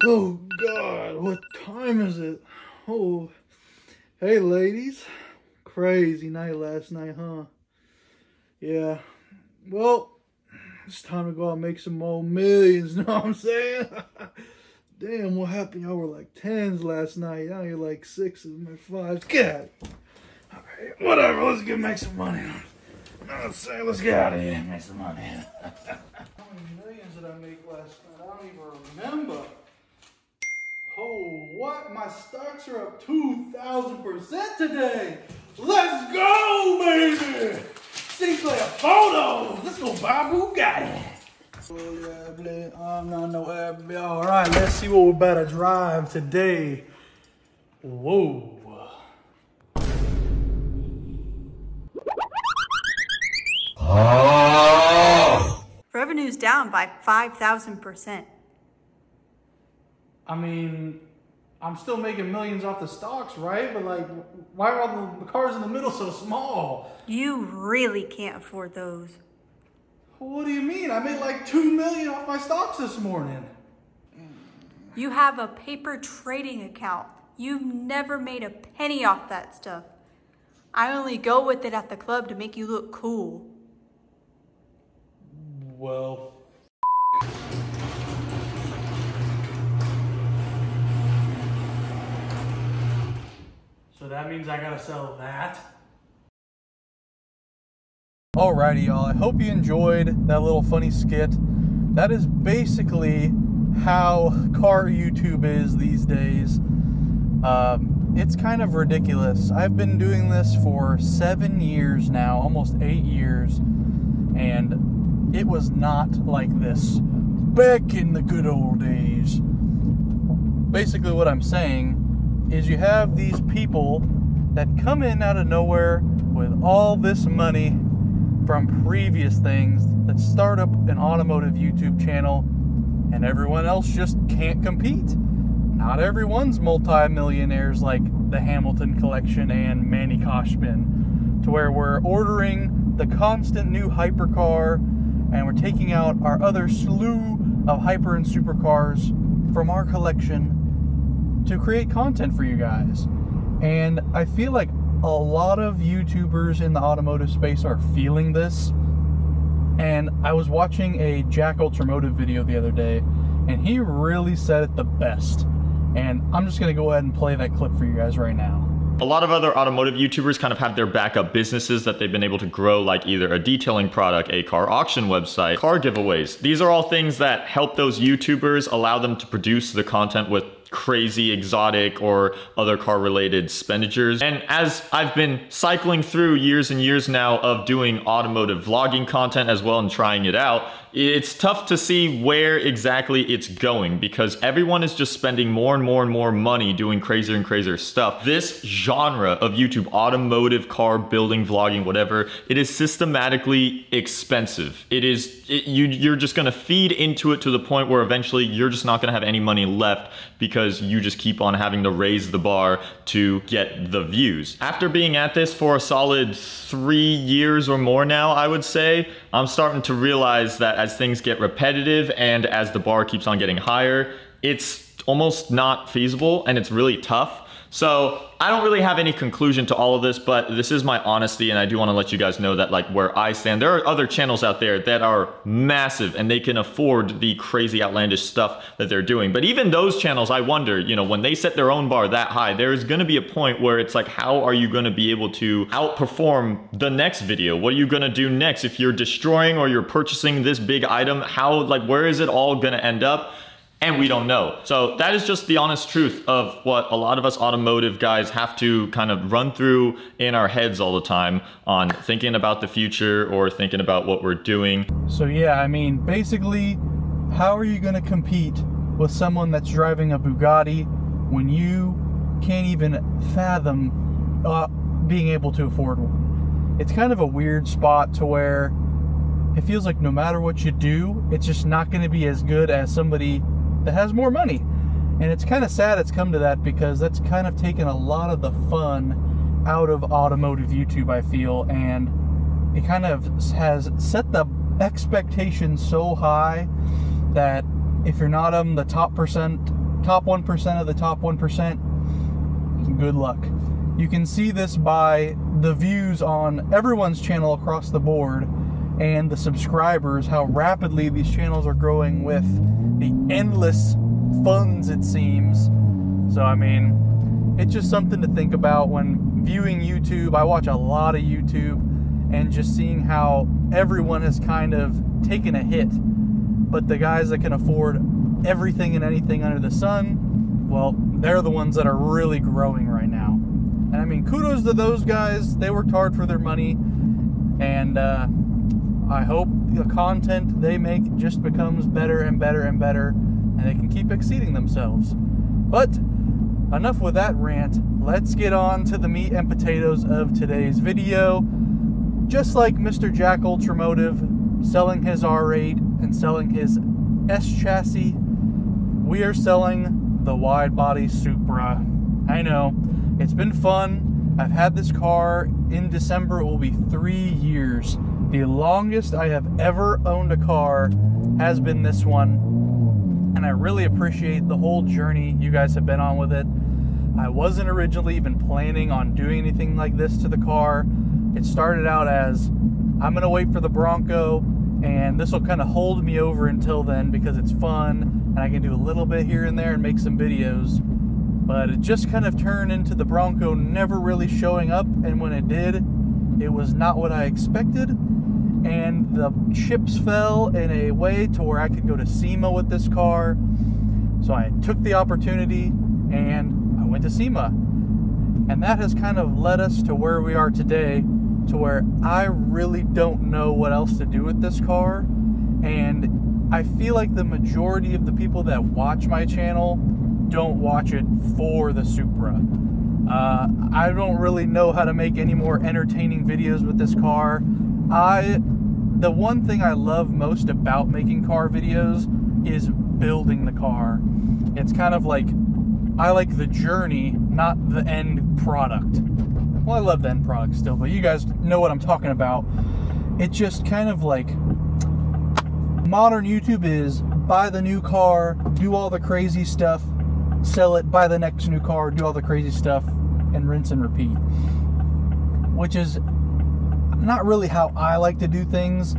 Oh God, what time is it? Oh, hey ladies. Crazy night last night, huh? Yeah. Well, it's time to go out and make some more millions, know what I'm saying? Damn, what happened? Y'all were like 10s last night. Now you're like 6s and 5s. Get out of here. Alright, whatever, let's get make some money. Let's say, let's get out of here and make some money. How many millions did I make last night? I don't even remember. Oh, what? My stocks are up 2,000% today. Let's go, baby. Sinclair photos. Let's go buy Bugatti. I'm not no airplane. All right, let's see what we're about to drive today. Whoa. Revenue's down by 5,000%. I mean, I'm still making millions off the stocks, right? But like, why are all the cars in the middle so small? You really can't afford those. What do you mean? I made like 2 million off my stocks this morning. You have a paper trading account. You've never made a penny off that stuff. I only go with it at the club to make you look cool. Well, so that means I gotta sell that? Alrighty, y'all. I hope you enjoyed that little funny skit. That is basically how car YouTube is these days. It's kind of ridiculous. I've been doing this for 7 years now, almost 8 years, and it was not like this back in the good old days. Basically what I'm saying is you have these people that come in out of nowhere with all this money from previous things that start up an automotive YouTube channel, and everyone else just can't compete. Not everyone's multi-millionaires like the Hamilton Collection and Manny Koshman, to where we're ordering the constant new hypercar and we're taking out our other slew of hyper and supercars from our collection to create content for you guys. And I feel like a lot of YouTubers in the automotive space are feeling this. And I was watching a Jack Ultramotive video the other day, and he really said it the best. And I'm just gonna go ahead and play that clip for you guys right now. A lot of other automotive YouTubers kind of have their backup businesses that they've been able to grow, like either a detailing product, a car auction website, car giveaways. These are all things that help those YouTubers, allow them to produce the content with crazy exotic or other car related expenditures. And as I've been cycling through years and years now of doing automotive vlogging content as well and trying it out, it's tough to see where exactly it's going, because everyone is just spending more and more and more money doing crazier and crazier stuff. This genre of YouTube, automotive car building, vlogging, whatever, it is systematically expensive. You're just gonna feed into it to the point where eventually you're just not gonna have any money left, because you just keep on having to raise the bar to get the views. After being at this for a solid 3 years or more now, I would say, I'm starting to realize that as things get repetitive and as the bar keeps on getting higher, it's almost not feasible and it's really tough. So I don't really have any conclusion to all of this, but this is my honesty, and I do want to let you guys know that, like, where I stand, there are other channels out there that are massive and they can afford the crazy outlandish stuff that they're doing. But even those channels, I wonder, you know, when they set their own bar that high, there's going to be a point where it's like, how are you going to be able to outperform the next video? What are you going to do next? If you're destroying or you're purchasing this big item, how, like, where is it all going to end up? And we don't know. So that is just the honest truth of what a lot of us automotive guys have to kind of run through in our heads all the time on thinking about the future or thinking about what we're doing. So yeah, I mean, basically, how are you gonna compete with someone that's driving a Bugatti when you can't even fathom being able to afford one? It's kind of a weird spot to where it feels like no matter what you do, it's just not gonna be as good as somebody that has more money. And it's kind of sad it's come to that, because that's kind of taken a lot of the fun out of automotive YouTube, I feel, and it kind of has set the expectations so high that if you're not on the top percent top 1% of the top 1%, good luck. You can see this by the views on everyone's channel across the board and the subscribers, how rapidly these channels are growing with the endless funds, it seems. So, I mean, it's just something to think about when viewing YouTube. I watch a lot of YouTube, and just seeing how everyone has kind of taken a hit, but the guys that can afford everything and anything under the sun, well, they're the ones that are really growing right now. And I mean, kudos to those guys. They worked hard for their money, and I hope the content they make just becomes better and better and better, and they can keep exceeding themselves. But enough with that rant. Let's get on to the meat and potatoes of today's video. Just like Mr. Jack Ultramotive selling his R8 and selling his S chassis, we are selling the Widebody Supra. I know, it's been fun. I've had this car. In December it will be 3 years. The longest I have ever owned a car has been this one, and I really appreciate the whole journey you guys have been on with it. I wasn't originally even planning on doing anything like this to the car. It started out as, I'm gonna wait for the Bronco, and this will kind of hold me over until then because it's fun and I can do a little bit here and there and make some videos. But it just kind of turned into the Bronco never really showing up, and when it did, it was not what I expected, and the chips fell in a way to where I could go to SEMA with this car. So I took the opportunity and I went to SEMA, and that has kind of led us to where we are today, to where I really don't know what else to do with this car. And I feel like the majority of the people that watch my channel don't watch it for the Supra. I don't really know how to make any more entertaining videos with this car. The one thing I love most about making car videos is building the car. It's kind of like, I like the journey, not the end product. Well, I love the end product still, but you guys know what I'm talking about. It's just kind of like, modern YouTube is buy the new car, do all the crazy stuff, sell it, buy the next new car, do all the crazy stuff, and rinse and repeat. Which is not really how I like to do things.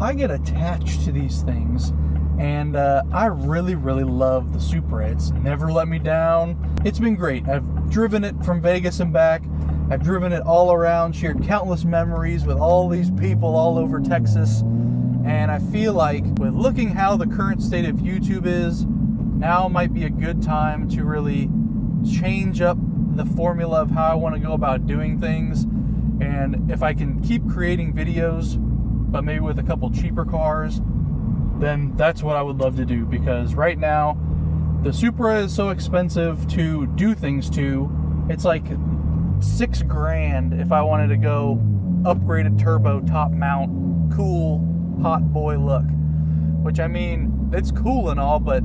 I get attached to these things, and I really, really love the Supra. It's never let me down. It's been great. I've driven it from Vegas and back. I've driven it all around, shared countless memories with all these people all over Texas. And I feel like with looking how the current state of YouTube is, now might be a good time to really change up the formula of how I want to go about doing things. And if I can keep creating videos, but maybe with a couple cheaper cars, then that's what I would love to do. Because right now, the Supra is so expensive to do things to. It's like $6 grand if I wanted to go upgraded turbo, top mount, cool, hot boy look. Which, I mean, it's cool and all, but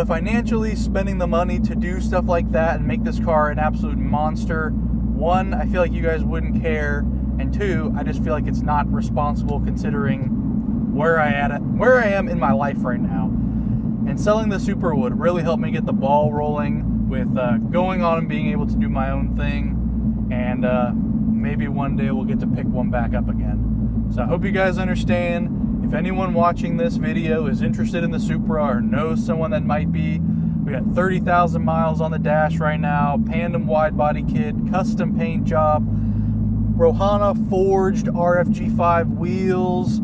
financially spending the money to do stuff like that and make this car an absolute monster, one, I feel like you guys wouldn't care, and two, I just feel like it's not responsible considering where I am in my life right now. And selling the Supra would really help me get the ball rolling with going on and being able to do my own thing, and maybe one day we'll get to pick one back up again. So I hope you guys understand. If anyone watching this video is interested in the Supra or knows someone that might be, we got 30,000 miles on the dash right now, Pandem wide body kit, custom paint job, Rohana forged RFG5 wheels,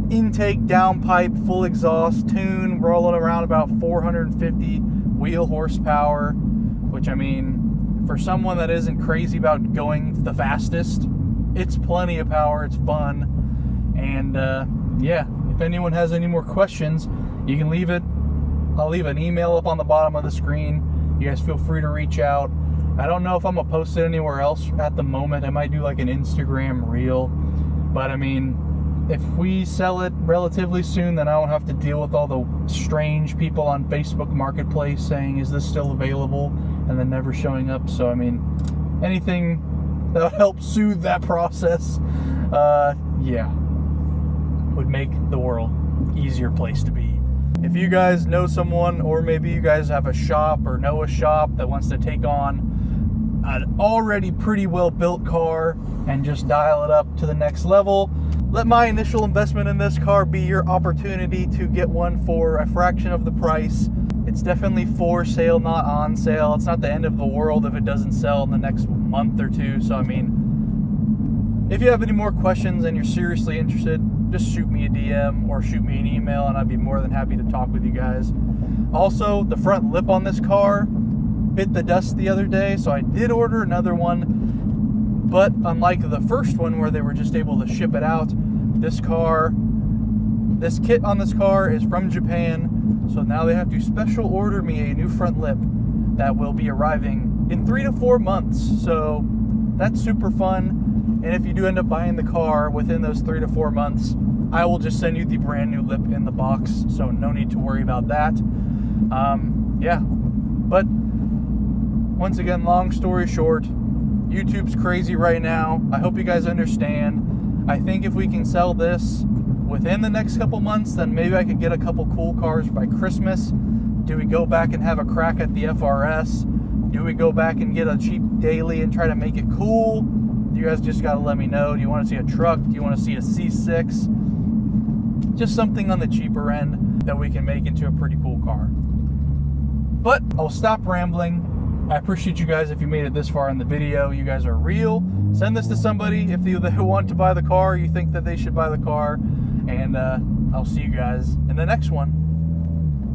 intake downpipe, full exhaust, tune, rolling around about 450 wheel horsepower, which, I mean, for someone that isn't crazy about going the fastest, it's plenty of power, it's fun. And yeah, if anyone has any more questions, you can leave it. I'll leave an email up on the bottom of the screen. You guys feel free to reach out. I don't know if I'm gonna post it anywhere else at the moment. I might do like an Instagram reel, but I mean, if we sell it relatively soon, then I won't have to deal with all the strange people on Facebook Marketplace saying, is this still available, and then never showing up. So I mean, anything that'll help soothe that process, yeah, would make the world an easier place to be. If you guys know someone, or maybe you guys have a shop or know a shop that wants to take on an already pretty well built car and just dial it up to the next level, let my initial investment in this car be your opportunity to get one for a fraction of the price. It's definitely for sale, not on sale. It's not the end of the world if it doesn't sell in the next month or two. So I mean, if you have any more questions and you're seriously interested, just shoot me a DM or shoot me an email and I'd be more than happy to talk with you guys. Also, the front lip on this car bit the dust the other day, so I did order another one. But unlike the first one where they were just able to ship it out, this kit on this car is from Japan. So now they have to special order me a new front lip that will be arriving in 3 to 4 months. So that's super fun. And if you do end up buying the car within those 3 to 4 months, I will just send you the brand new lip in the box. So no need to worry about that. Yeah, but once again, long story short, YouTube's crazy right now. I hope you guys understand. I think if we can sell this within the next couple months, then maybe I could get a couple cool cars by Christmas. Do we go back and have a crack at the FRS? Do we go back and get a cheap daily and try to make it cool? You guys just got to let me know. Do you want to see a truck? Do you want to see a C6? Just something on the cheaper end that we can make into a pretty cool car. But I'll stop rambling. I appreciate you guys if you made it this far in the video. You guys are real. Send this to somebody if they want to buy the car, you think that they should buy the car. And I'll see you guys in the next one.